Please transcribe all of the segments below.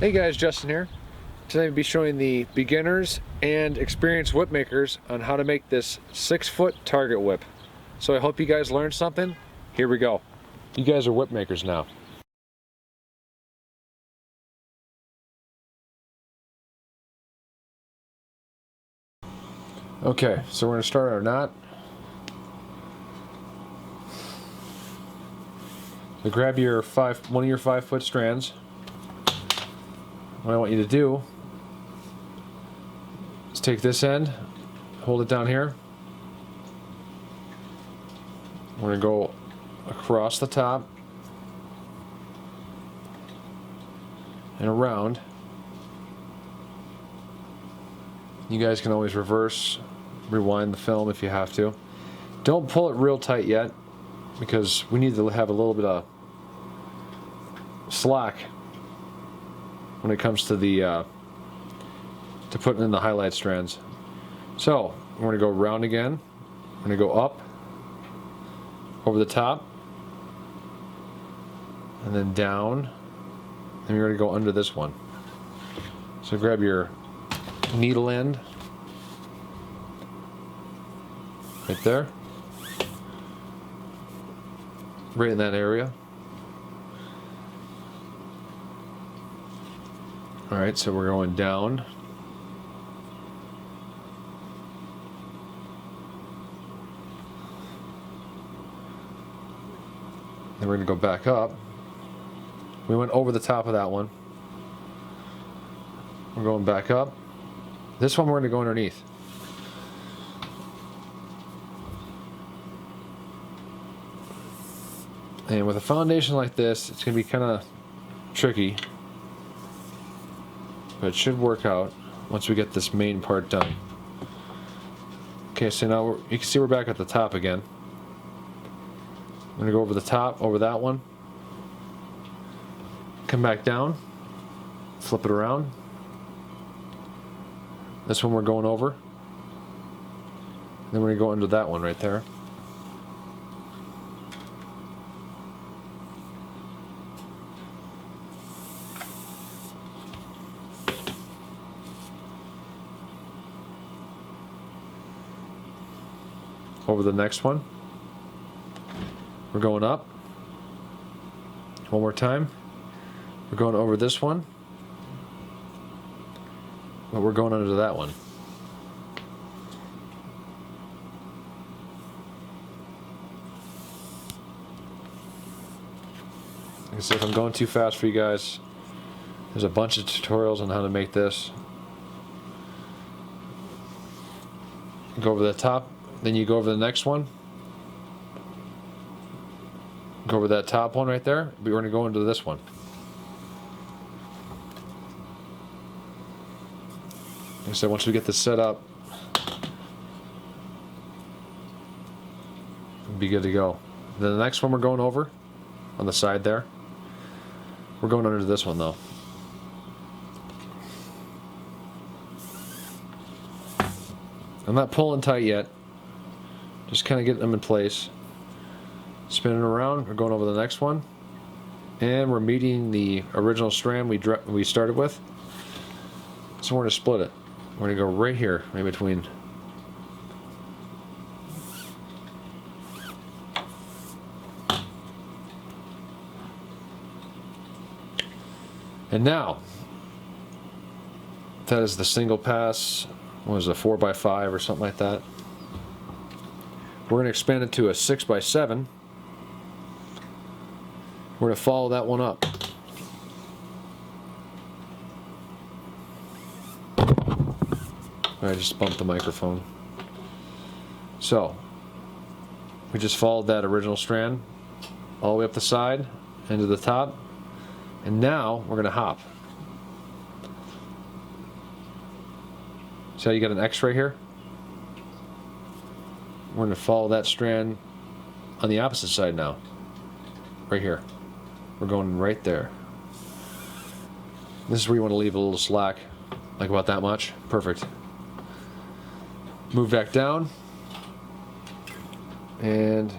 Hey guys, Justin here. Today I'll be showing the beginners and experienced whip makers on how to make this 6-foot target whip. So I hope you guys learned something. Here we go. You guys are whip makers now. Okay, so we're going to start our knot. So grab your one of your 5-foot strands. What I want you to do is take this end, hold it down here. We're going to go across the top and around. You guys can always rewind the film if you have to. Don't pull it real tight yet, because we need to have a little bit of slack when it comes to the to putting in the highlight strands. So we're going to go around again. We're going to go up, over the top, and then down, and you're going to go under this one. So grab your needle end right there, right in that area. Alright, so we're going down. Then we're going to go back up. We went over the top of that one. We're going back up. This one we're going to go underneath. And with a foundation like this, it's going to be kind of tricky, but it should work out once we get this main part done. Okay, so now you can see we're back at the top again. I'm going to go over the top, over that one, come back down, flip it around. This one we're going over. Then we're going to go under that one right there. Over the next one. We're going up. One more time. We're going over this one. But we're going under that one. Like I said, if I'm going too fast for you guys, there's a bunch of tutorials on how to make this. Go over the top. Then you go over the next one. Go over that top one right there. We're going to go into this one. Like I said, once we get this set up, we'll be good to go. Then the next one we're going over on the side there. We're going under this one though. I'm not pulling tight yet. Just kind of getting them in place. Spinning around, we're going over the next one. And we're meeting the original strand we started with. So we're going to split it. We're going to go right here, in between. And now, that is the single pass. What was it, 4x5 or something like that? We're going to expand it to a 6x7. We're going to follow that one up. I just bumped the microphone. So, we just followed that original strand all the way up the side, into the top, and now we're going to hop. See how you got an X right here? We're going to follow that strand on the opposite side now. Right here. We're going right there. This is where you want to leave a little slack, like about that much. Perfect. Move back down. And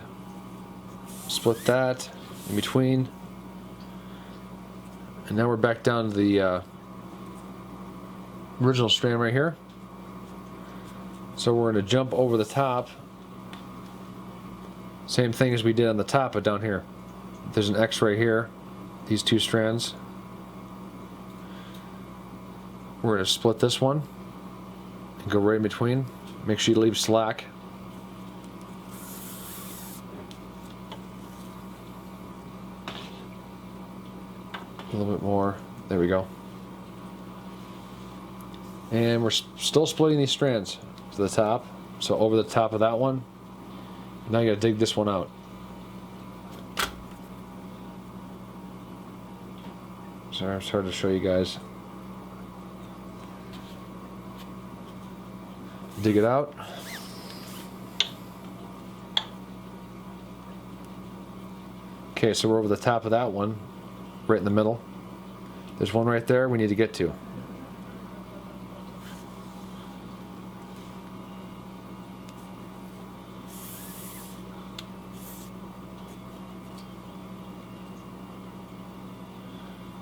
split that in between. And now we're back down to the original strand right here. So we're going to jump over the top. Same thing as we did on the top, but down here. There's an X right here. These two strands. We're going to split this one and go right in between. Make sure you leave slack. A little bit more. There we go. And we're still splitting these strands to the top. So over the top of that one. Now you gotta dig this one out. Sorry, it's hard to show you guys. Dig it out. Okay, so we're over the top of that one, right in the middle. There's one right there we need to get to.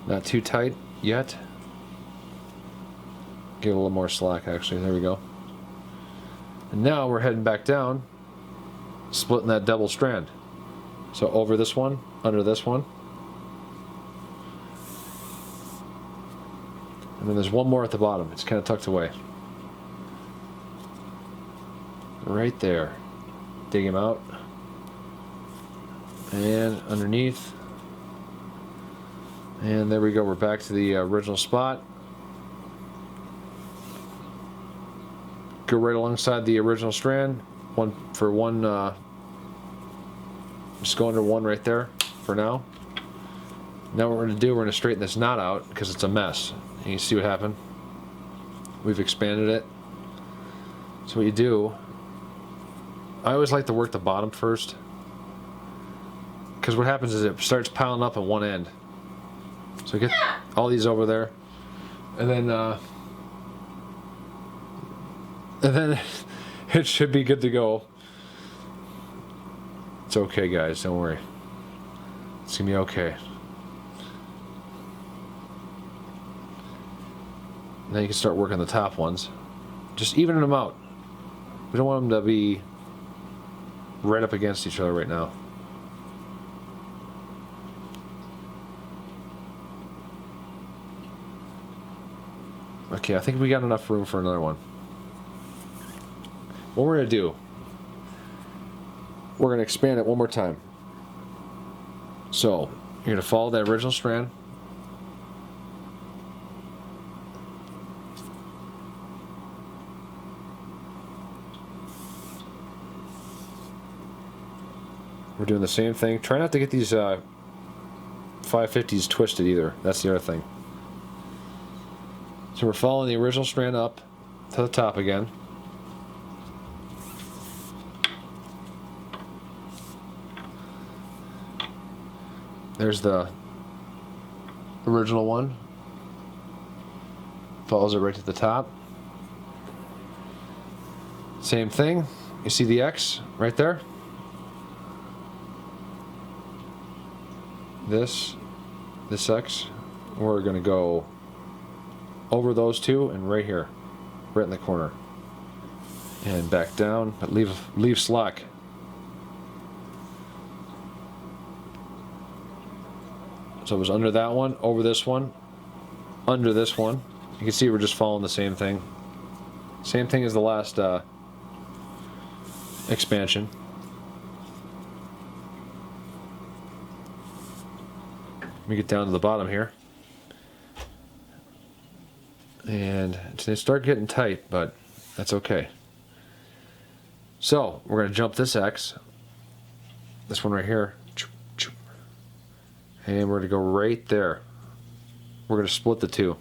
Not too tight yet. Give it a little more slack actually, there we go. And now we're heading back down, splitting that double strand. So over this one, under this one. And then there's one more at the bottom. It's kind of tucked away. Right there. Dig him out. And underneath. And there we go. We're back to the original spot. Go right alongside the original strand. One for one. Just go under one right there for now. Now what we're going to do, we're going to straighten this knot out because it's a mess. And you see what happened? We've expanded it. So what you do, I always like to work the bottom first. Because what happens is it starts piling up at one end. So get all these over there. And then it should be good to go. It's okay, guys, don't worry. It's gonna be okay. Now you can start working the top ones. Just evening them out. We don't want them to be right up against each other right now. Okay, I think we got enough room for another one. What we're gonna do, we're gonna expand it one more time. So you're gonna follow that original strand. We're doing the same thing. Try not to get these 550s twisted either. That's the other thing. So we're following the original strand up to the top again. There's the original one. Follows it right to the top. Same thing. You see the X right there? This X. We're going to go over those two and right here. Right in the corner. And back down, but leave slack. So it was under that one, over this one, under this one. You can see we're just following the same thing. Same thing as the last expansion. Let me get down to the bottom here. And it's going to start getting tight, but that's okay. So we're going to jump this X, this one right here. And we're going to go right there. We're going to split the two,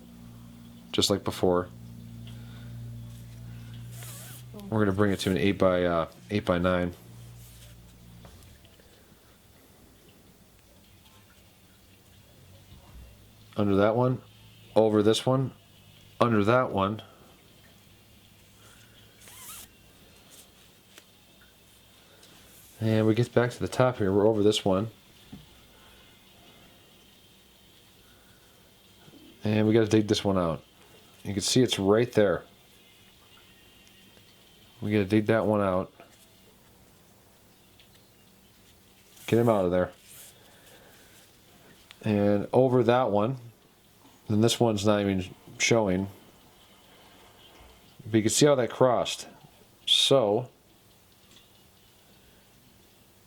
just like before. We're going to bring it to an 8 by 9. Under that one, over this one, under that one. And we get back to the top here. We're over this one. And we got to dig this one out. You can see it's right there. We gotta dig that one out. Get him out of there. And over that one, and this one's not even showing, but you can see how that crossed. So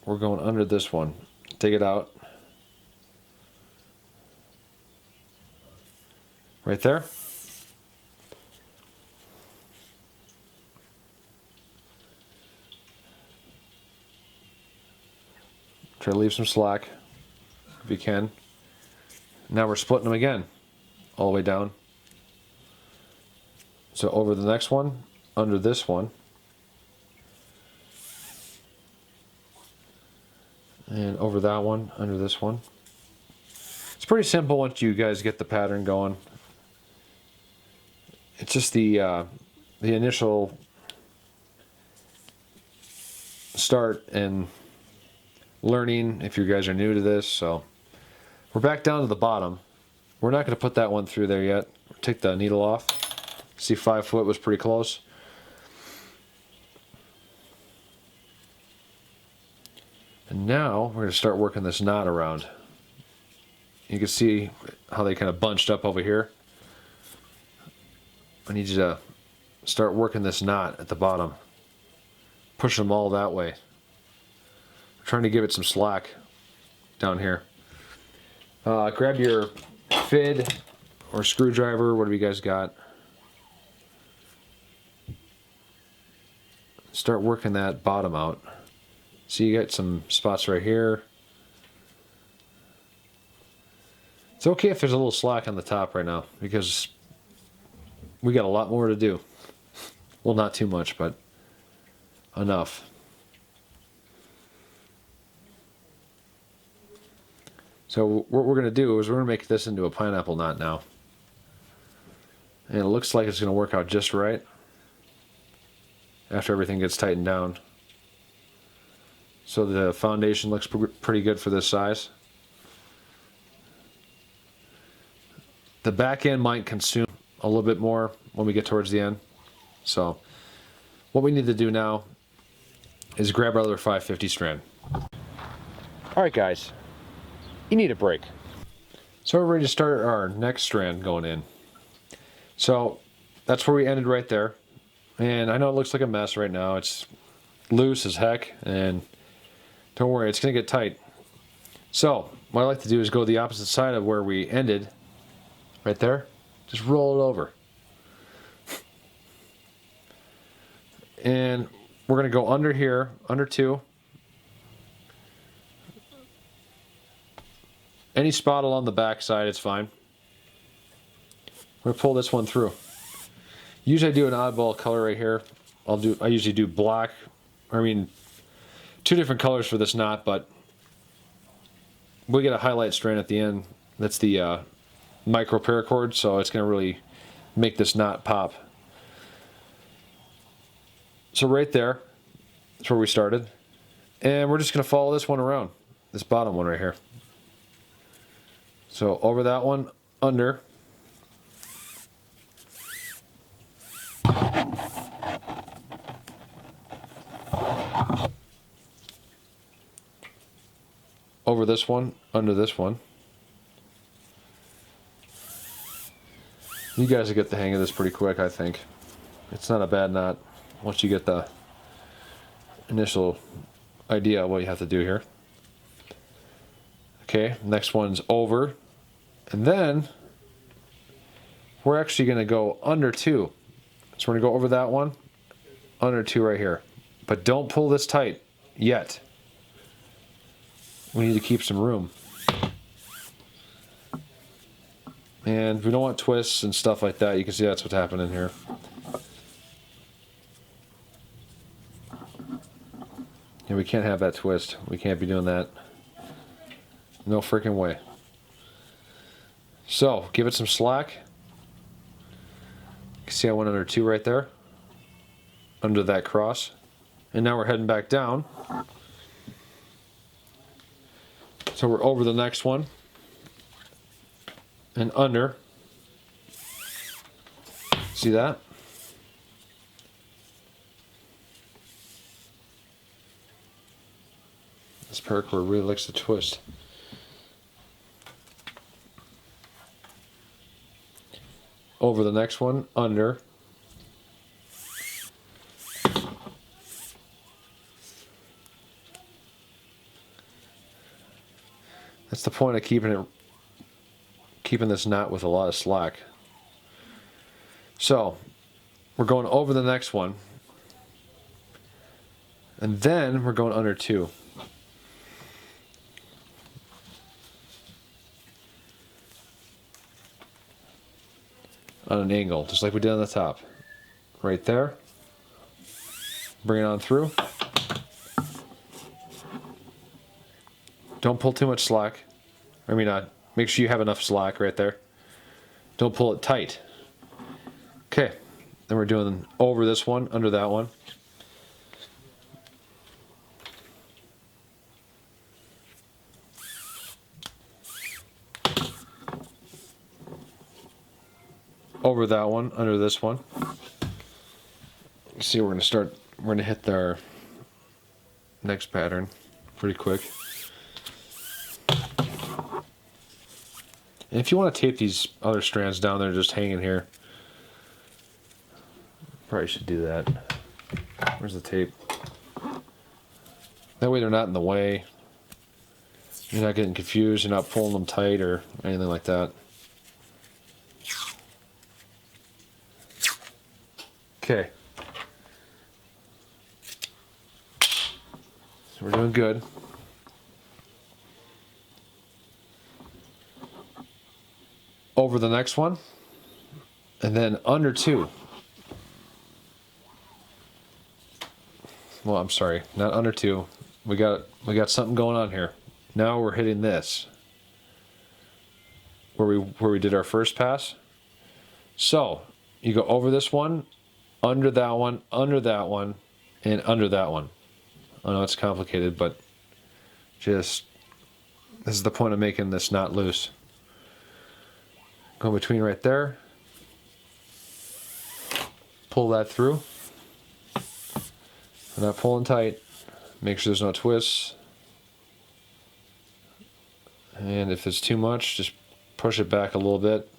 we're going under this one. Dig it out. Right there. Try to leave some slack if you can. Now we're splitting them again, all the way down. So over the next one, under this one. And over that one, under this one. It's pretty simple once you guys get the pattern going. It's just the initial start and learning if you guys are new to this. So we're back down to the bottom. We're not going to put that one through there yet. Take the needle off. See, 5 foot was pretty close. And now we're going to start working this knot around. You can see how they kind of bunched up over here. I need you to start working this knot at the bottom. Push them all that way. I'm trying to give it some slack down here. Grab your fid or screwdriver, whatever you guys got. Start working that bottom out. See, you got some spots right here. It's okay if there's a little slack on the top right now, because we got a lot more to do. Well, not too much, but enough. So what we're going to do is we're going to make this into a pineapple knot now. And it looks like it's going to work out just right after everything gets tightened down. So the foundation looks pretty good for this size. The back end might consume a little bit more when we get towards the end. So what we need to do now is grab our other 550 strand. Alright guys, you need a break. So we're ready to start our next strand going in. So that's where we ended right there. And I know it looks like a mess right now. It's loose as heck, and don't worry, it's going to get tight. So what I like to do is go the opposite side of where we ended, right there. Just roll it over. And we're going to go under here, under 2. Any spot along the back side, it's fine. We're going to pull this one through. Usually I do an oddball color right here. I usually do black, 2 different colors for this knot, but we get a highlight strand at the end. That's the micro paracord, so it's going to really make this knot pop. So right there, that's where we started. And we're just going to follow this one around, this bottom one right here. So over that one, under. Over this one, under this one. You guys will get the hang of this pretty quick, I think. It's not a bad knot once you get the initial idea of what you have to do here. Okay, next one's over. And then we're actually going to go under 2. So we're going to go over that one, under 2 right here. But don't pull this tight yet. We need to keep some room. And we don't want twists and stuff like that. You can see that's what's happening here. And we can't have that twist. We can't be doing that. No freaking way. So, give it some slack. You can see I went under 2 right there. Under that cross. And now we're heading back down. So we're over the next one. And under. See that? This paracord really likes to twist. Over the next one, under. That's the point of keeping this knot with a lot of slack. So we're going over the next one, and then we're going under 2. On an angle, just like we did on the top. Right there. Bring it on through. Don't pull too much slack. I mean, make sure you have enough slack right there. Don't pull it tight. Okay, then we're doing over this one, under that one. Over that one, under this one. See, we're going to hit our next pattern pretty quick. And if you want to tape these other strands down, they're just hanging here. Probably should do that. Where's the tape? That way they're not in the way. You're not getting confused, you're not pulling them tight or anything like that. Okay. So we're doing good. Over the next one, and then under 2. Well, I'm sorry, not under 2. We got something going on here. Now we're hitting this where we did our first pass. So you go over this one, under that one, under that one, and under that one. I know it's complicated, but just this is the point of making this knot loose. Go between right there. Pull that through. We're not pulling tight. Make sure there's no twists. And if it's too much, just push it back a little bit.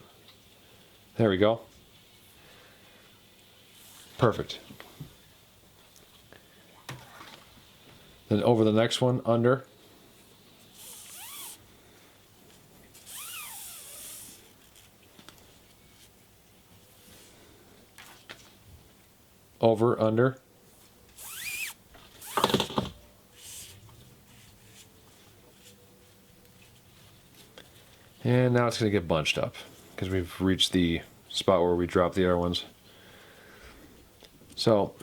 There we go. Perfect. Then over the next one, under. Over, under. And now it's going to get bunched up because we've reached the spot where we dropped the other ones. So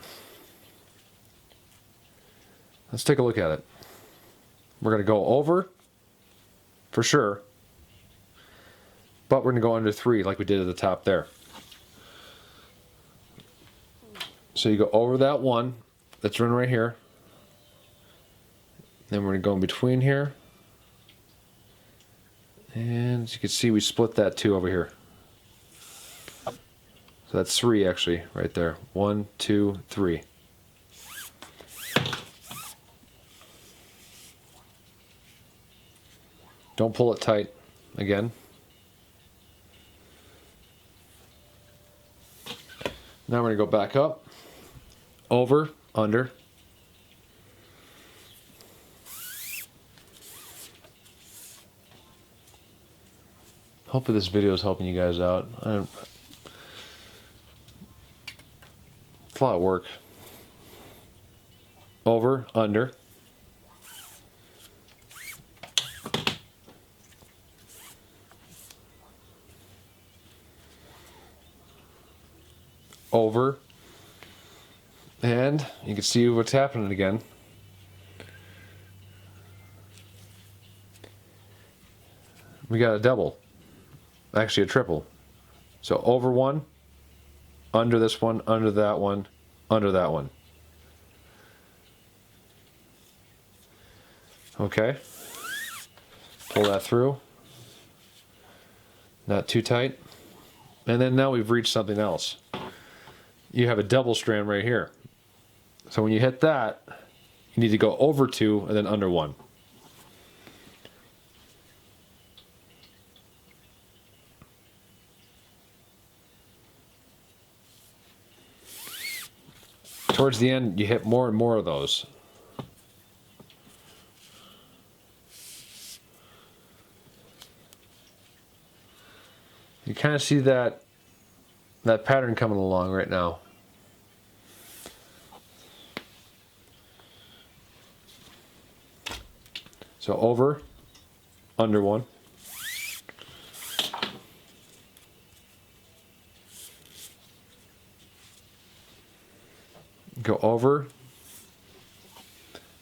let's take a look at it. We're going to go over for sure, but we're going to go under 3 like we did at the top there. So you go over that one that's running right here. Then we're going to go in between here. And as you can see, we split that 2 over here. So that's 3 actually, right there. 1, 2, 3. Don't pull it tight again. Now we're going to go back up. Over, under. Hopefully this video is helping you guys out. It's a lot of work. Over, under. Over. And you can see what's happening again. We got a double. Actually a triple. So over one, under this one, under that one, under that one. Okay. Pull that through. Not too tight. And then now we've reached something else. you have a double strand right here. So when you hit that, you need to go over 2 and then under 1. Towards the end, you hit more and more of those. You kind of see that pattern coming along right now. So over, under 1. Go over,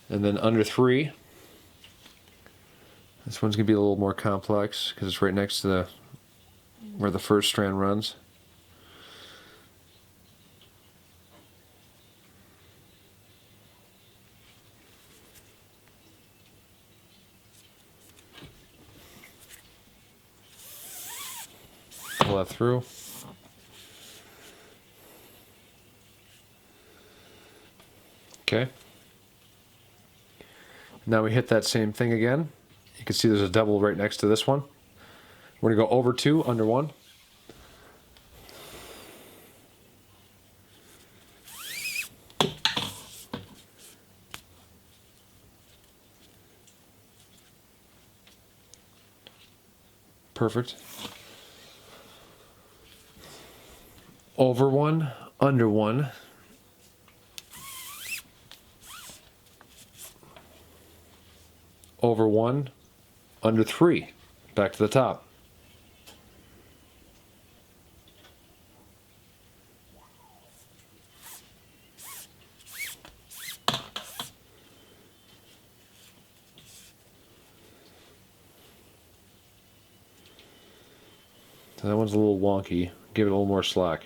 and then under 3. This one's going to be a little more complex because it's right next to where the first strand runs. Pull that through. Okay. Now we hit that same thing again. You can see there's a double right next to this one. We're going to go over 2, under 1. Perfect. Over 1, under 1. Over 1, under 3. Back to the top. So that one's a little wonky. Give it a little more slack.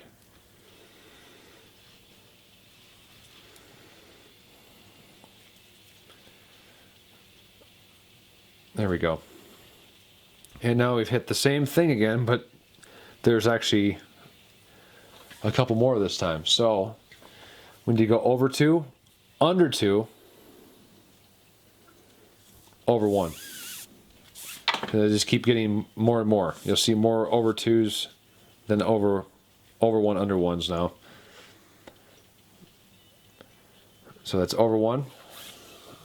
There we go. And now we've hit the same thing again, but there's actually a couple more this time. So when you go over 2, under 2, over 1. And they just keep getting more and more. You'll see more over 2s than over 1, under 1s now. So that's over 1.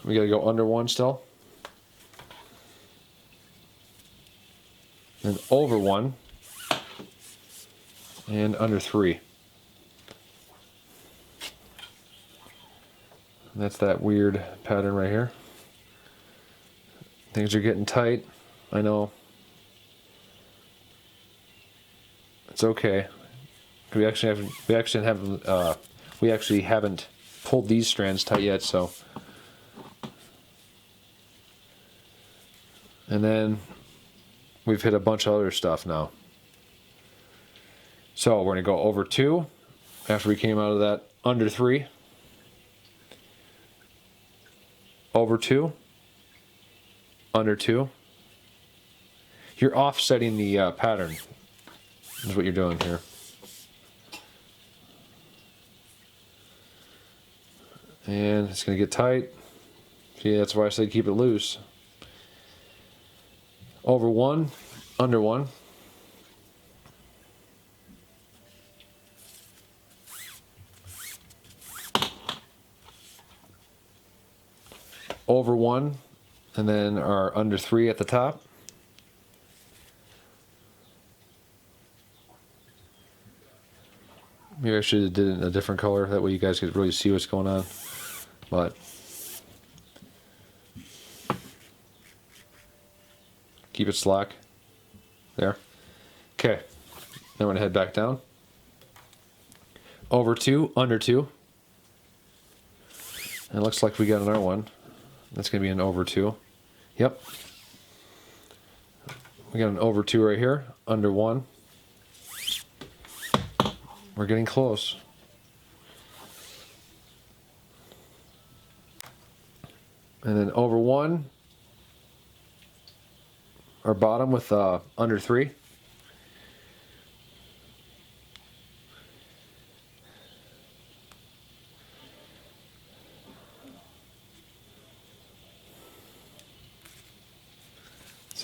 We got to go under 1 still. And over 1. And under 3. And that's that weird pattern right here. Things are getting tight. I know. It's okay. We actually haven't pulled these strands tight yet, so. And then we've hit a bunch of other stuff now. So we're going to go over 2 after we came out of that under 3. Over 2. Under 2. You're offsetting the pattern, is what you're doing here. And it's going to get tight. See, that's why I said keep it loose. Over 1, under 1. Over 1, and then our under 3 at the top. Maybe I should have did it in a different color, that way you guys could really see what's going on. But keep it slack. There. Okay. Now we're going to head back down. Over 2, under 2. And it looks like we got another one. That's going to be an over 2. Yep. We got an over 2 right here. Under 1. We're getting close. And then over 1. Our bottom with under 3.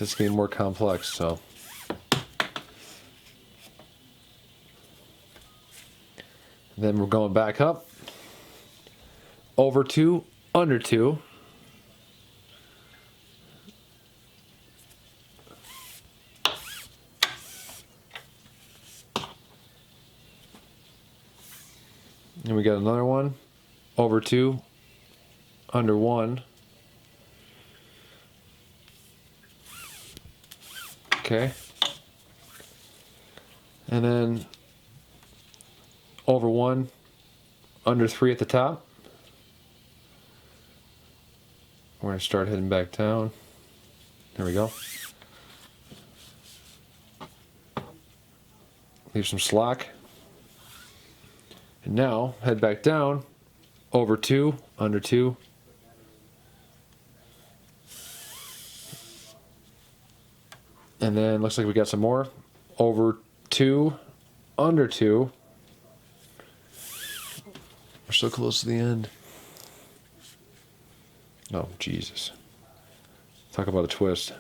It's getting more complex, so. Then we're going back up, over 2, under 2. And we got another one, over 2, under 1. Okay. And then over 1, under 3 at the top. We're going to start heading back down. There we go. Leave some slack. And now head back down, over 2, under 2. And then looks like we got some more, over 2, under 2. We're so close to the end. Oh, Jesus. Talk about a twist.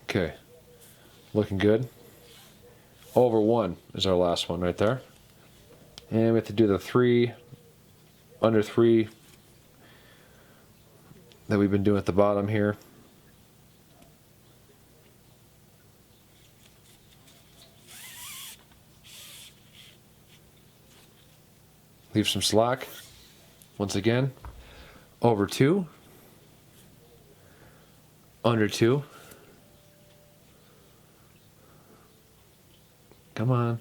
Okay. Looking good. Over 1 is our last one right there. And we have to do the 3, under 3 that we've been doing at the bottom here. Leave some slack. Once again, over 2, under 2. Come on.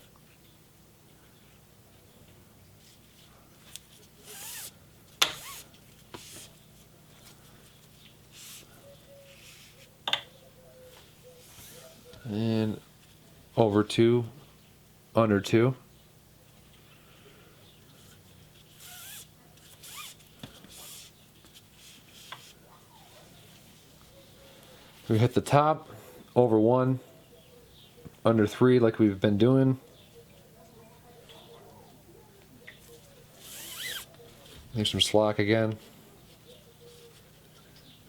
And over 2, under 2. We hit the top, over 1, under 3 like we've been doing. Leave some slack again.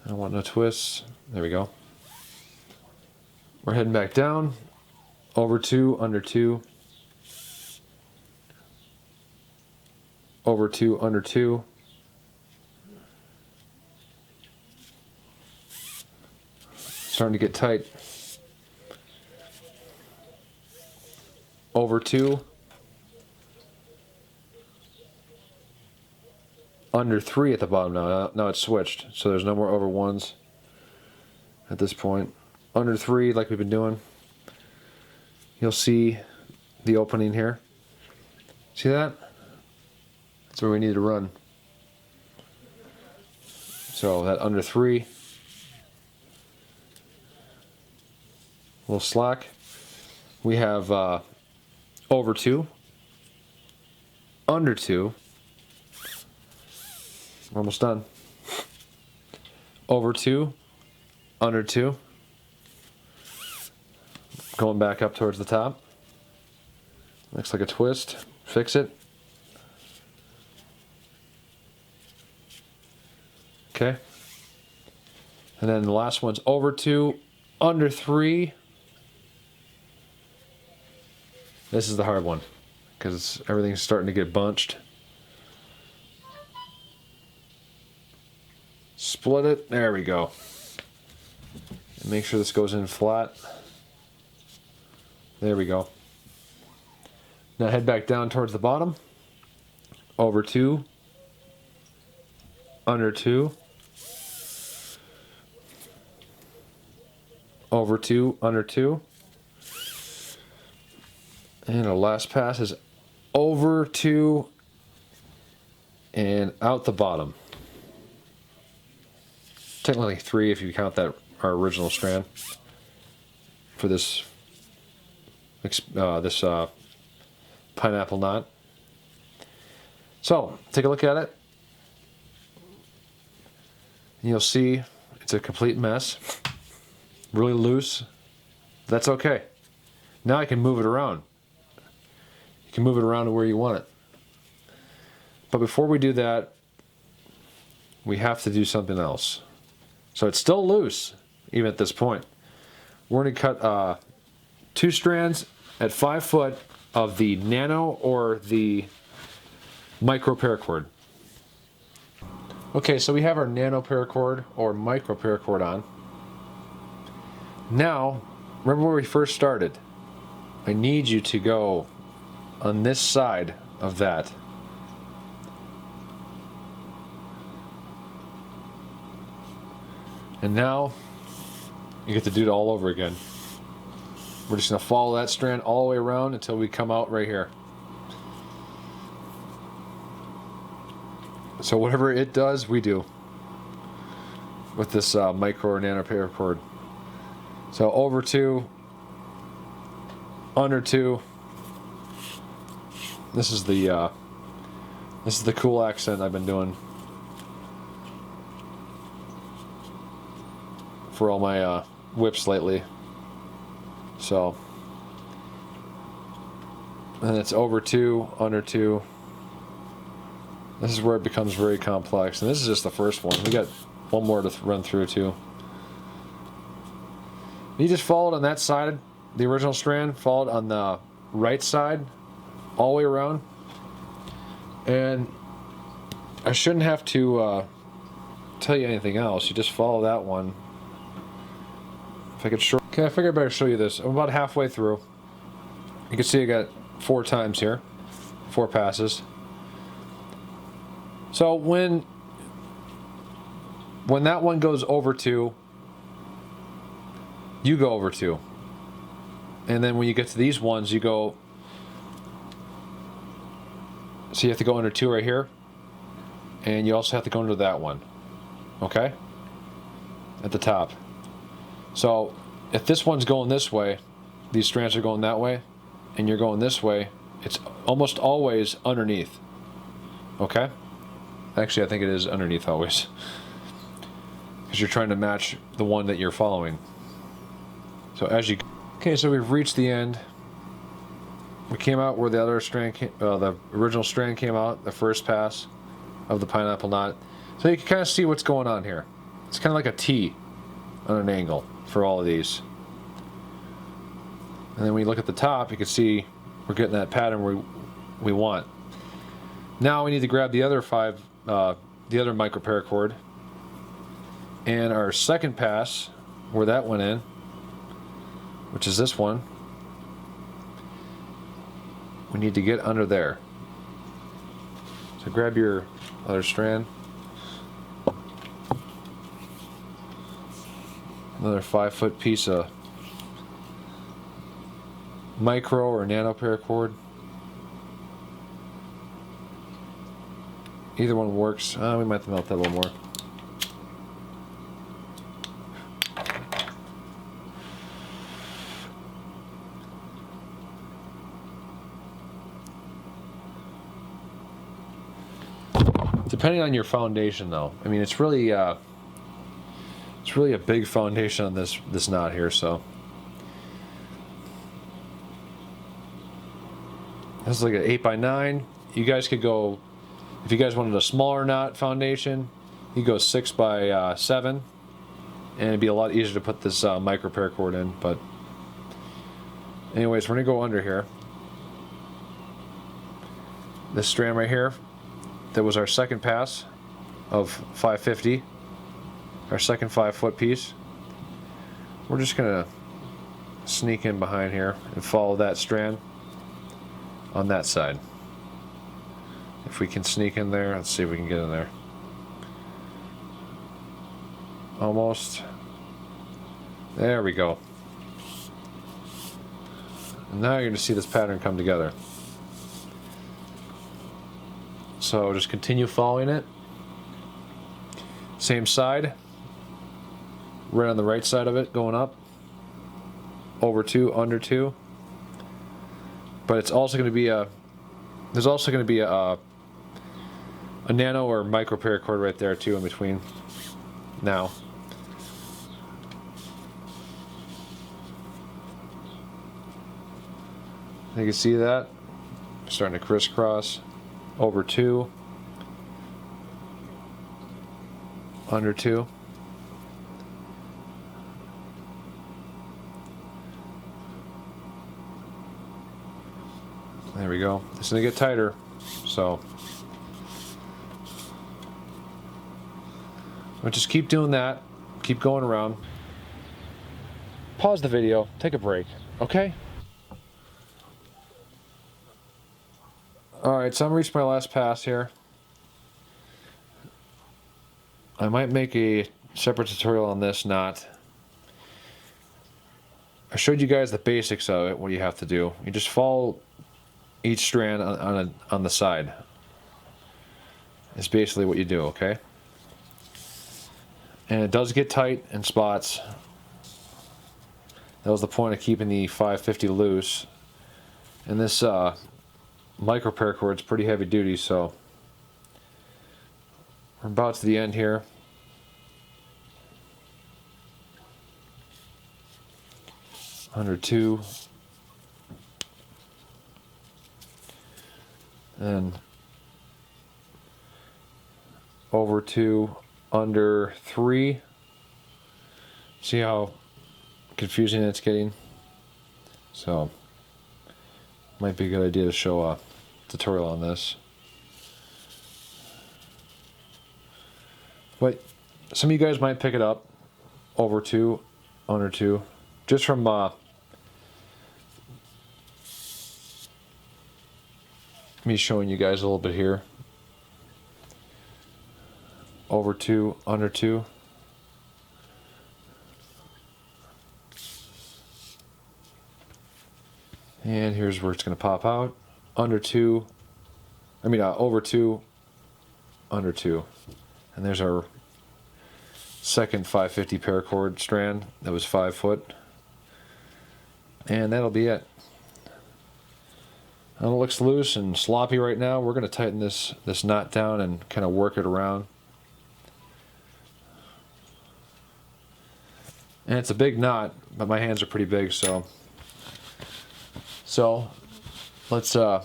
I don't want no twists. There we go. We're heading back down, over 2, under 2. Over 2, under 2. Starting to get tight. Over 2. Under 3 at the bottom now. Now it's switched, so there's no more over 1s at this point. Under 3 like we've been doing. You'll see the opening here. See that? That's where we need to run. So that under 3. A little slack. We have over 2, under 2. We're almost done. Over 2, under 2. Going back up towards the top. Looks like a twist. Fix it. Okay. And then the last one's over 2, under 3. This is the hard one because everything's starting to get bunched. Split it. There we go. And make sure this goes in flat. There we go. Now head back down towards the bottom. Over 2. Under 2. Over 2. Under 2. And our last pass is over 2 and out the bottom. Technically 3 if you count that our original strand for this pineapple knot. So take a look at it. And you'll see it's a complete mess. Really loose. That's okay. Now I can move it around. You can move it around to where you want it. But before we do that, we have to do something else. So it's still loose, even at this point. We're going to cut 2 strands at 5 foot of the nano or the micro paracord. Okay, so we have our nano paracord or micro paracord on. Now, remember where we first started. I need you to go on this side of that. And now, you get to do it all over again. We're just going to follow that strand all the way around until we come out right here. So whatever it does, we do with this micro or nano paracord. So over 2, under 2. This is the cool accent I've been doing for all my whips lately. So, and it's over 2, under 2. This is where it becomes very complex, and this is just the first one. We got one more to run through too. You just followed on that side, the original strand, followed on the right side, all the way around. And I shouldn't have to tell you anything else. You just follow that one. If I could show. Okay, I figured I better show you this. I'm about halfway through. You can see I got 4 times here, 4 passes. So when that one goes over 2, you go over 2. And then when you get to these ones, you go. So you have to go under 2 right here. And you also have to go under that one. Okay? At the top. So if this one's going this way, these strands are going that way, and you're going this way, it's almost always underneath. Okay? Actually, I think it is underneath always. Because you're trying to match the one that you're following. So as you... Okay, so we've reached the end. We came out where the other strand came, the original strand came out, the first pass of the pineapple knot. So you can kind of see what's going on here. It's kind of like a T on an angle for all of these. And then when you look at the top, you can see we're getting that pattern we want. Now we need to grab the other 5, the other micro paracord, and our second pass, where that went in, which is this one, we need to get under there. So grab your other strand, another 5-foot piece of micro or nano paracord. Either one works. We might have to melt that a little more. Depending on your foundation, though, I mean, it's really a big foundation on this knot here. So this is like an 8x9. You guys could go, if you guys wanted a smaller knot foundation, you go 6x7, and it'd be a lot easier to put this micro paracord in. But anyways, we're gonna go under here. This strand right here, that was our second pass of 550, our second 5-foot piece. We're just gonna sneak in behind here and follow that strand on that side. If we can sneak in there, let's see if we can get in there. Almost. There we go. And now you're going to see this pattern come together. So just continue following it. Same side. Right on the right side of it, going up. Over 2, under 2. But it's also going to be there's also going to be a nano or micro paracord right there too in between. Now. You can see that. Starting to crisscross. Over 2. under 2. There we go. It's going to get tighter, so we'll just keep doing that. Keep going around. Pause the video, take a break, okay? Alright, so I'm reaching my last pass here. I might make a separate tutorial on this knot. I showed you guys the basics of it, what you have to do. You just follow each strand on the side. It's basically what you do, okay? And it does get tight in spots. That was the point of keeping the 550 loose. And this micro paracord is pretty heavy duty, so we're about to the end here. Under 2. And over 2, under 3. See how confusing it's getting? So might be a good idea to show a tutorial on this. But some of you guys might pick it up. Over 2, under 2. Just from me showing you guys a little bit here. Over 2, under 2. And here's where it's going to pop out. Under 2, over 2, under 2. And there's our second 550 paracord strand that was 5 foot. And that'll be it. It looks loose and sloppy right now. We're going to tighten this knot down and kind of work it around. And it's a big knot, but my hands are pretty big, so let's go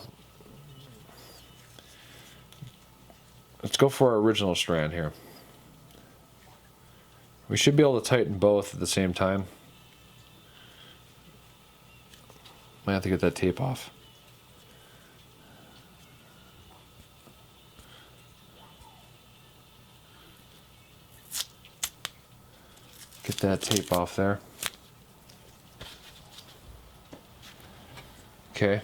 for our original strand here. We should be able to tighten both at the same time. Might have to get that tape off. Get that tape off there. Okay.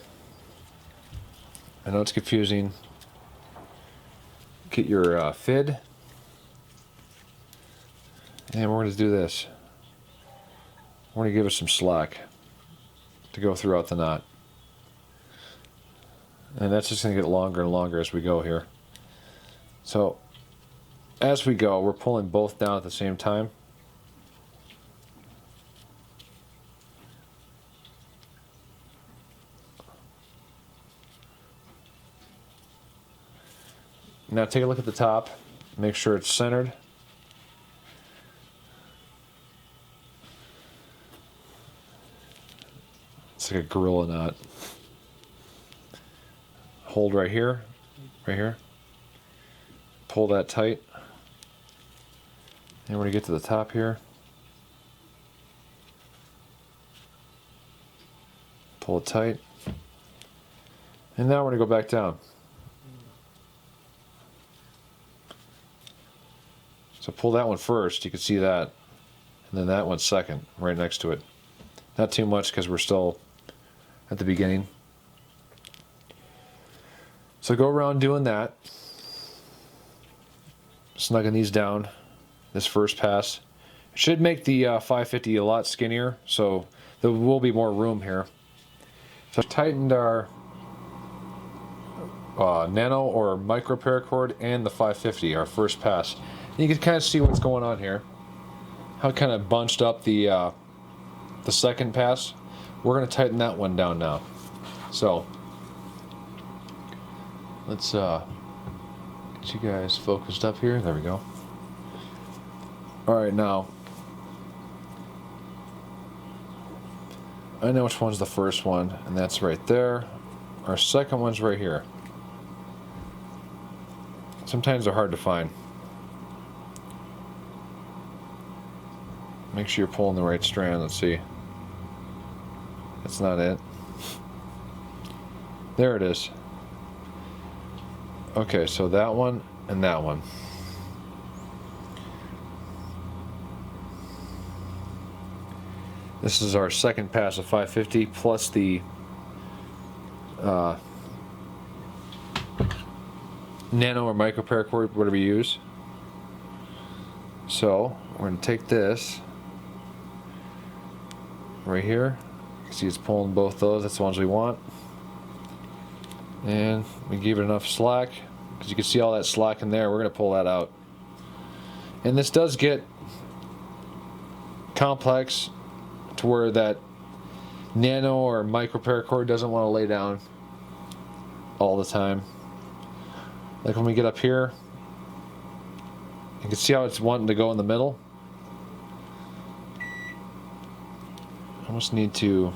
I know it's confusing. Get your fid. And we're going to do this. We're going to give it some slack to go throughout the knot. And that's just going to get longer and longer as we go here. So, as we go, we're pulling both down at the same time. Now take a look at the top, make sure it's centered. It's like a gorilla knot. Hold right here, pull that tight. And we're going to get to the top here. Pull it tight. And now we're going to go back down. So pull that one first, you can see that, and then that one second, right next to it. Not too much because we're still at the beginning. So go around doing that, snugging these down, this first pass. It should make the 550 a lot skinnier, so there will be more room here. So I've tightened our nano or micro paracord and the 550, our first pass. You can kind of see what's going on here. How it kind of bunched up the second pass. We're going to tighten that one down now. So let's get you guys focused up here. There we go. All right, now I know which one's the first one, and that's right there. Our second one's right here. Sometimes they're hard to find. Make sure you're pulling the right strand. Let's see. That's not it. There it is. Okay, so that one and that one. This is our second pass of 550 plus the nano or micro paracord, whatever you use. So we're going to take this right here. You can see it's pulling both those. That's the ones we want. And we give it enough slack, because you can see all that slack in there. We're going to pull that out. And this does get complex to where that nano or micro paracord doesn't want to lay down all the time. Like when we get up here, you can see how it's wanting to go in the middle. I almost need to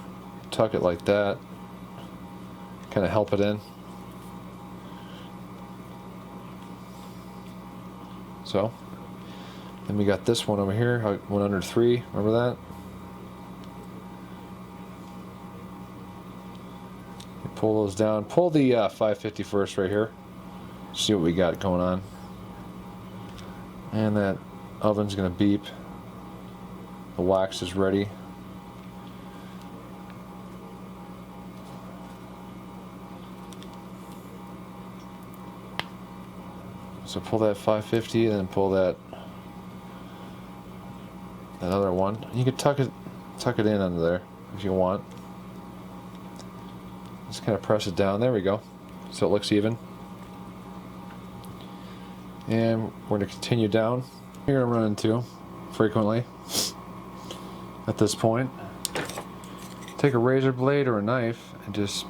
tuck it like that, kind of help it in. So, then we got this one over here, one under 3, remember that? You pull those down, pull the 550 first right here, see what we got going on. And that oven's gonna beep. The wax is ready. So pull that 550 and then pull that other one. You can tuck it in under there if you want. Just kind of press it down. There we go. So it looks even. And we're going to continue down. You're going to run into frequently at this point. Take a razor blade or a knife and just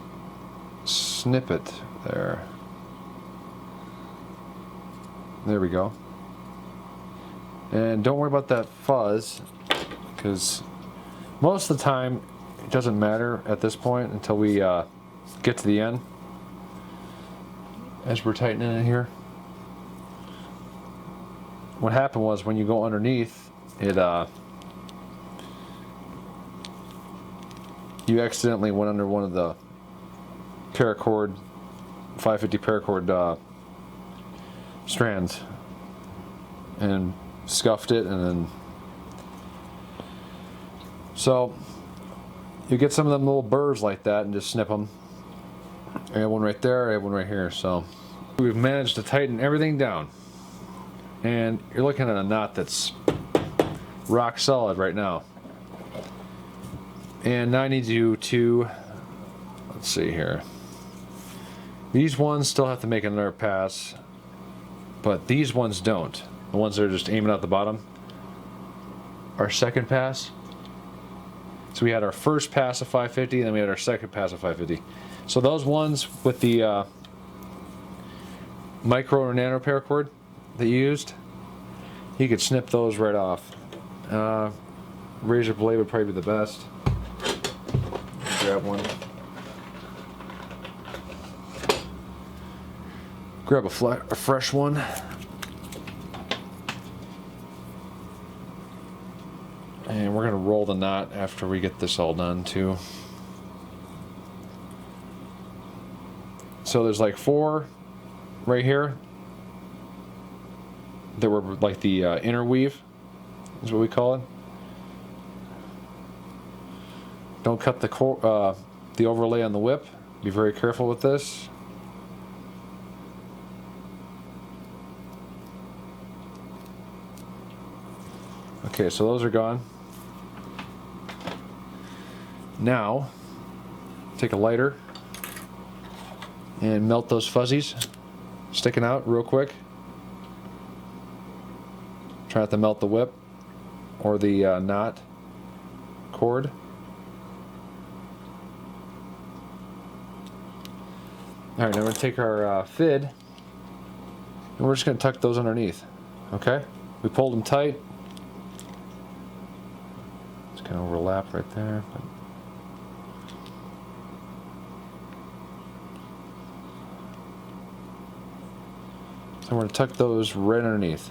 snip it there. There we go. And don't worry about that fuzz, because most of the time it doesn't matter at this point until we get to the end, as we're tightening it here. What happened was when you go underneath it, you accidentally went under one of the paracord, 550 paracord strands and scuffed it, and then so you get some of them little burrs like that and just snip them. I have one right there, I have one right here. So we've managed to tighten everything down, and you're looking at a knot that's rock solid right now. And now I need you to, let's see here, these ones still have to make another pass, but these ones don't. The ones that are just aiming out the bottom. Our second pass. So we had our first pass of 550, and then we had our second pass of 550. So those ones with the micro or nano paracord that you used, you could snip those right off. Razor blade would probably be the best. Grab one. Grab a fresh one. And we're going to roll the knot after we get this all done too. So there's like 4 right here that were like the inner weave, is what we call it. Don't cut the overlay on the whip. Be very careful with this. Okay, so those are gone. Now, take a lighter and melt those fuzzies sticking out real quick. Try not to melt the whip or the knot cord. Alright, now we're going to take our fid and we're just going to tuck those underneath. Okay? We pulled them tight. It's kind of overlap right there. But so we're going to tuck those right underneath.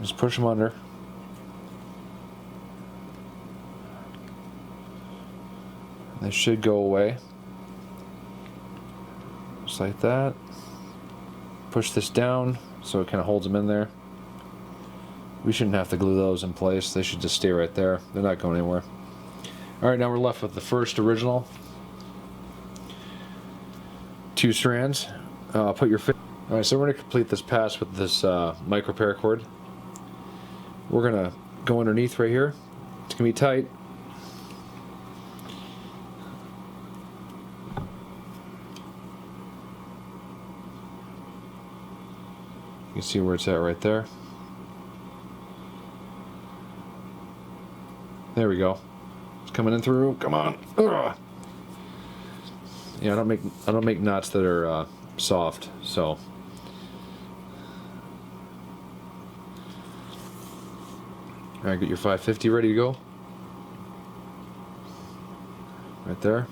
Just push them under. They should go away. Just like that. Push this down so it kind of holds them in there. We shouldn't have to glue those in place. They should just stay right there. They're not going anywhere. Alright, now we're left with the first original 2 strands. Put your fit. Alright, so we're going to complete this pass with this micro paracord. We're going to go underneath right here. It's going to be tight. You can see where it's at right there. There we go. It's coming in through. Come on. Ugh. Yeah, I don't make knots that are soft, so. All right, get your 550 ready to go. Right there.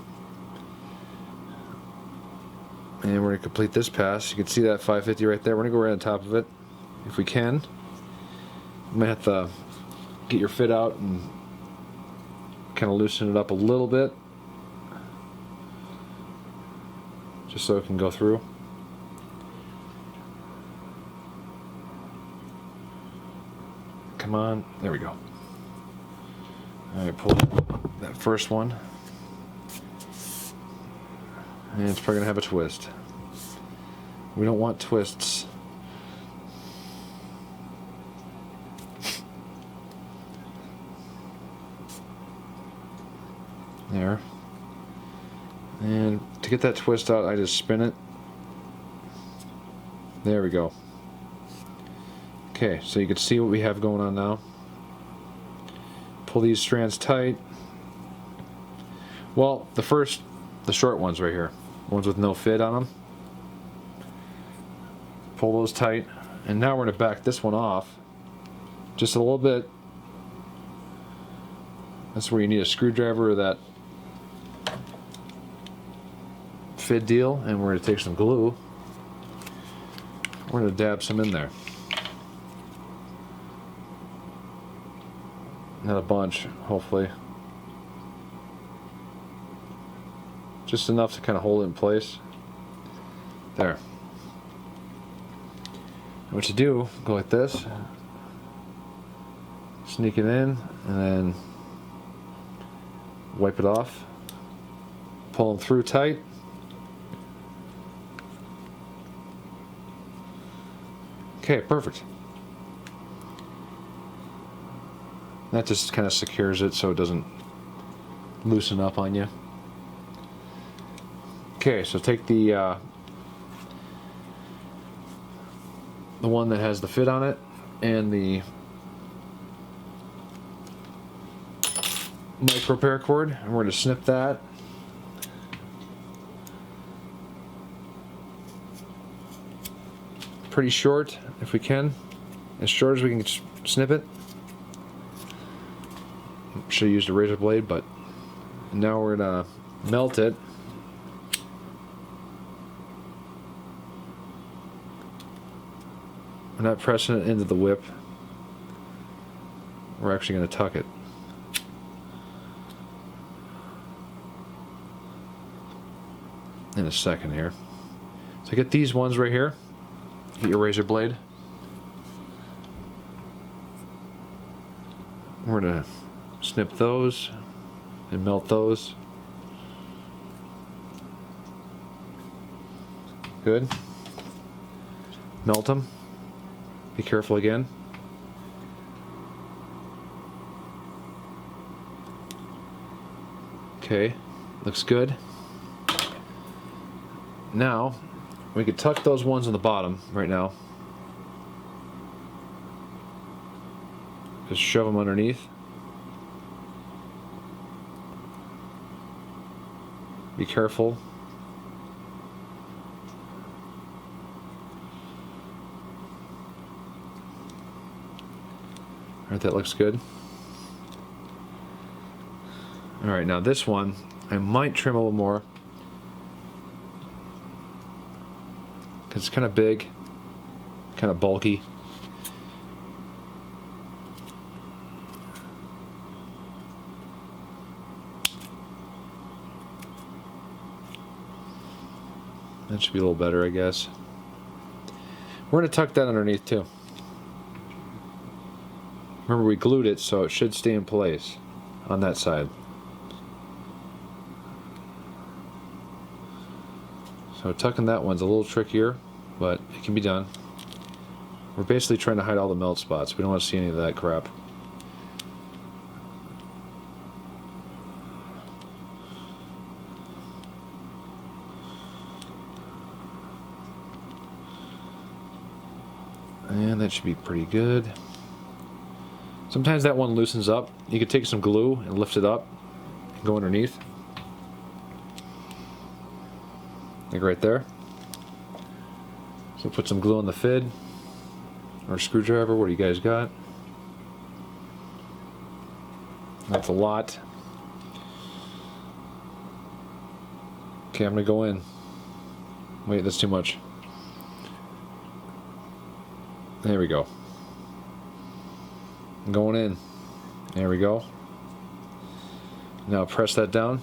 And we're going to complete this pass. You can see that 550 right there. We're going to go right on top of it if we can. You might have to get your fit out and kind of loosen it up a little bit just so it can go through. Come on. There we go. Alright, pull that first one. And it's probably going to have a twist. We don't want twists. There. And to get that twist out, I just spin it. There we go. Okay, so you can see what we have going on now. Pull these strands tight. Well, the short ones right here, ones with no fit on them. Pull those tight, and now we're going to back this one off just a little bit. That's where you need a screwdriver or that fit deal, and we're going to take some glue. We're going to dab some in there. Not a bunch, hopefully. Just enough to kind of hold it in place. There. What you do, go like this. Sneak it in, and then wipe it off. Pull them through tight. Okay, perfect. That just kind of secures it so it doesn't loosen up on you. Okay, so take the one that has the fit on it and the micro paracord, and we're going to snip that. Pretty short, if we can. As short as we can snip it. Should have used a razor blade, but now we're going to melt it. We're not pressing it into the whip. We're actually going to tuck it. In a second here. So get these ones right here. Get your razor blade. We're going to snip those and melt those. Good. Melt them. Be careful again. Okay, looks good. Now, we could tuck those ones on the bottom right now. Just shove them underneath. Be careful. Alright, that looks good. Alright, now this one, I might trim a little more. Because it's kind of big, kind of bulky. That should be a little better, I guess. We're going to tuck that underneath too. Remember, we glued it, so it should stay in place on that side. So tucking that one's a little trickier, but it can be done. We're basically trying to hide all the melt spots. We don't want to see any of that crap. And that should be pretty good. Sometimes that one loosens up. You could take some glue and lift it up and go underneath. Like right there. So put some glue on the fid or screwdriver. What do you guys got? That's a lot. Okay, I'm gonna go in. Wait, that's too much. There we go. I'm going in. There we go. Now press that down.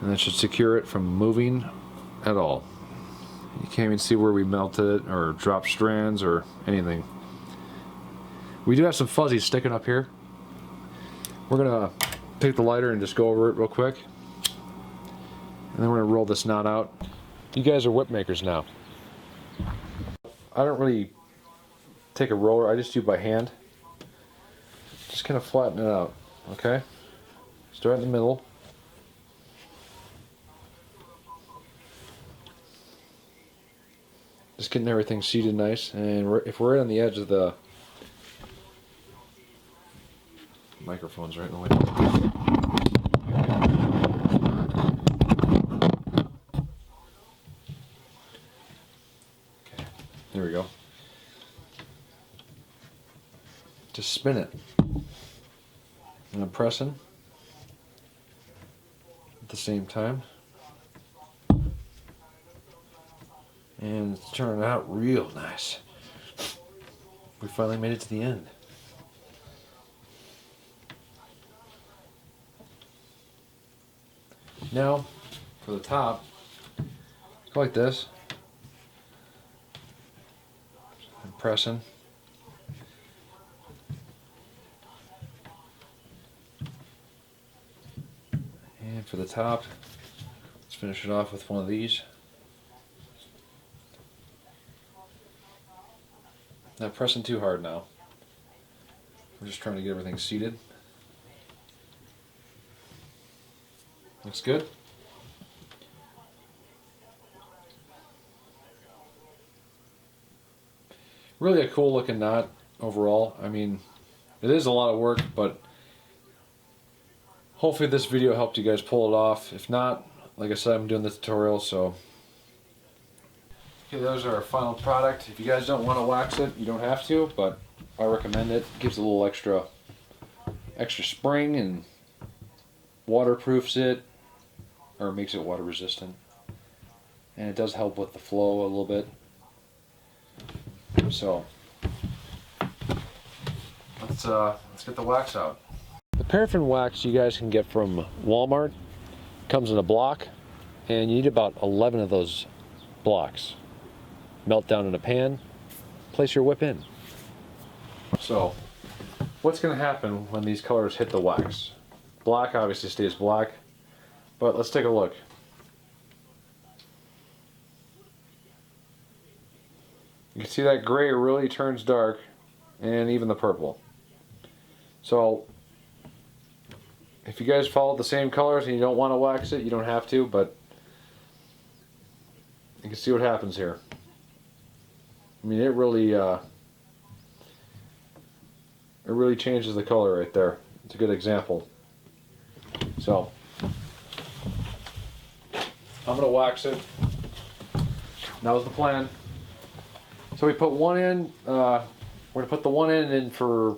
And that should secure it from moving at all. You can't even see where we melted it or dropped strands or anything. We do have some fuzzies sticking up here. We're gonna take the lighter and just go over it real quick. And then we're gonna roll this knot out. You guys are whip makers now. I don't really take a roller, I just do it by hand. Just kind of flatten it out, okay? Start in the middle. Just getting everything seated nice, and if we're right on the edge of the microphone's right in the way. There we go. Just spin it. And I'm pressing at the same time. And it's turning out real nice. We finally made it to the end. Now, for the top, go like this. I'm pressing. And for the top, let's finish it off with one of these. Not pressing too hard now. We're just trying to get everything seated. Looks good. Really a cool looking knot overall. I mean, it is a lot of work, but hopefully this video helped you guys pull it off. If not, like I said, I'm doing the tutorial, so. Okay, those are our final product. If you guys don't want to wax it, you don't have to, but I recommend it. It gives a little extra spring and waterproofs it, or makes it water resistant. And it does help with the flow a little bit. So let's get the wax out. The paraffin wax you guys can get from Walmart. Comes in a block, and you need about 11 of those blocks. Melt down in a pan, place your whip in. So what's going to happen when these colors hit the wax? Black obviously stays black, but let's take a look. You can see that gray really turns dark, and even the purple. So if you guys follow the same colors and you don't want to wax it, you don't have to, but you can see what happens here. I mean, it really changes the color right there. It's a good example. So I'm gonna wax it. That was the plan. So we put one in. We're gonna put the one end in for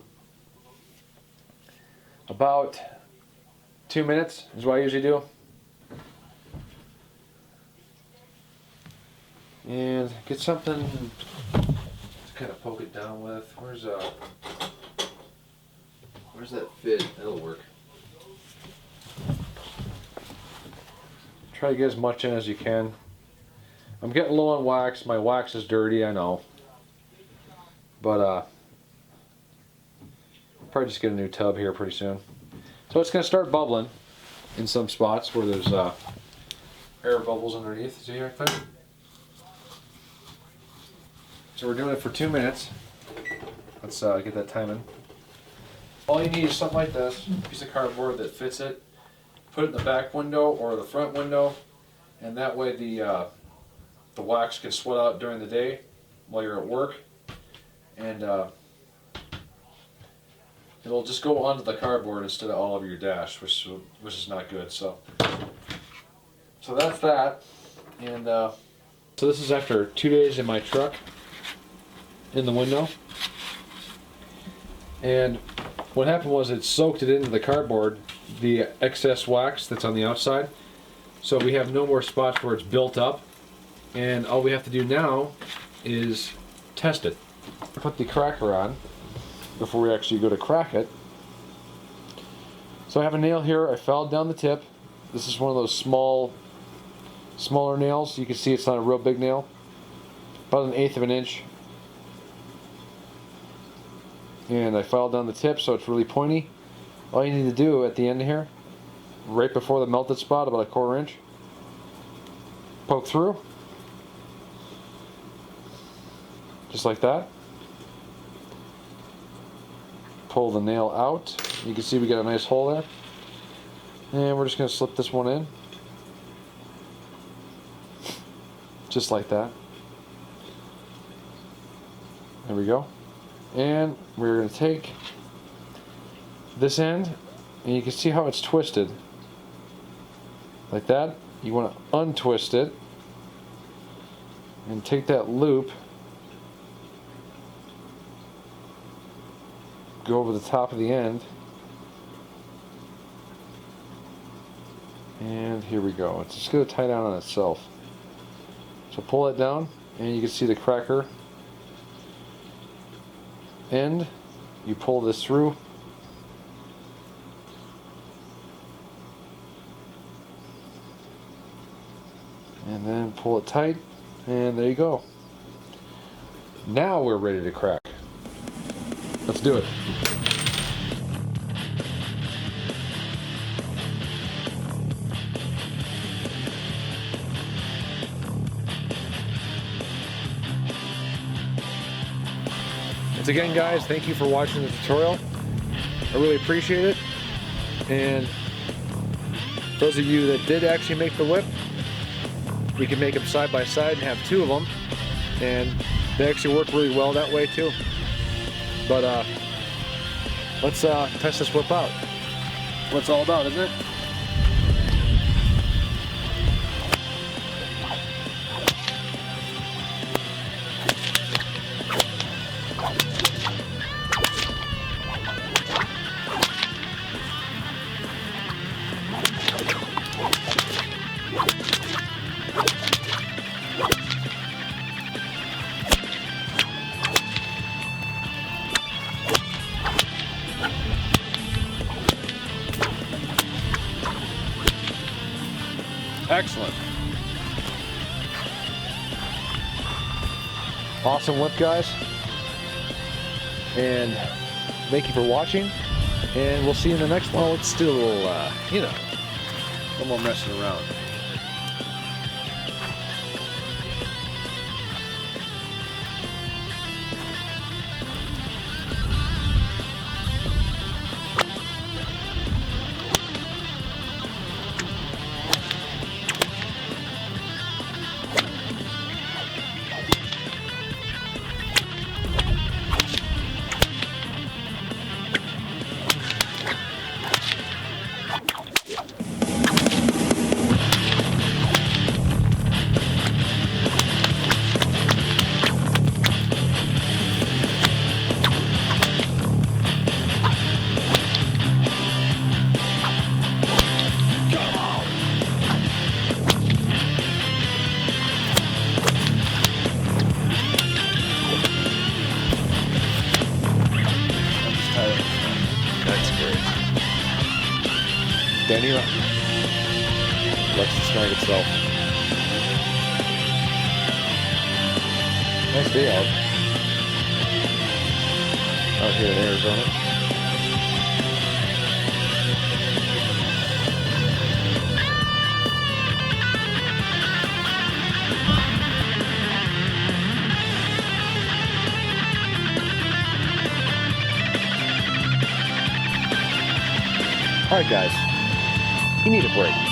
about 2 minutes. Is what I usually do. And get something to kind of poke it down with. Where's that fit? That'll work. Try to get as much in as you can. I'm getting low on wax. My wax is dirty, I know. But probably just get a new tub here pretty soon. So it's going to start bubbling in some spots where there's air bubbles underneath. See right there? So we're doing it for 2 minutes. Let's get that time in. All you need is something like this, a piece of cardboard that fits it. Put it in the back window or the front window, and that way the wax can sweat out during the day while you're at work, and it'll just go onto the cardboard instead of all over your dash, which is not good. So that's that, and so this is after 2 days in my truck in the window, and what happened was it soaked it into the cardboard, the excess wax that's on the outside, so we have no more spots where it's built up, and all we have to do now is test it. Put the cracker on before we actually go to crack it. So I have a nail here. I filed down the tip. This is one of those smaller nails. You can see it's not a real big nail, about 1/8 of an inch. And I filed down the tip so it's really pointy. All you need to do at the end here, right before the melted spot, about 1/4 inch, poke through, just like that. Pull the nail out. You can see we got a nice hole there. And we're just going to slip this one in. Just like that. There we go. And we're going to take this end, and you can see how it's twisted. Like that. You want to untwist it and take that loop, go over the top of the end, and here we go. It's just going to tie down on itself. So pull it down, and you can see the cracker end. You pull this through, and then pull it tight, and there you go. Now we're ready to crack. Let's do it. Once again, guys, thank you for watching the tutorial. I really appreciate it. And those of you that did actually make the whip, we can make them side by side and have 2 of them, and they actually work really well that way too. But let's test this whip out. What it's all about, isn't it? Excellent. Awesome whip, guys. And thank you for watching. And we'll see you in the next one. Let's do a little, a little more messing around. That's great. Danny. lets it snag itself. Nice day out here in Arizona. Alright guys, you need a break.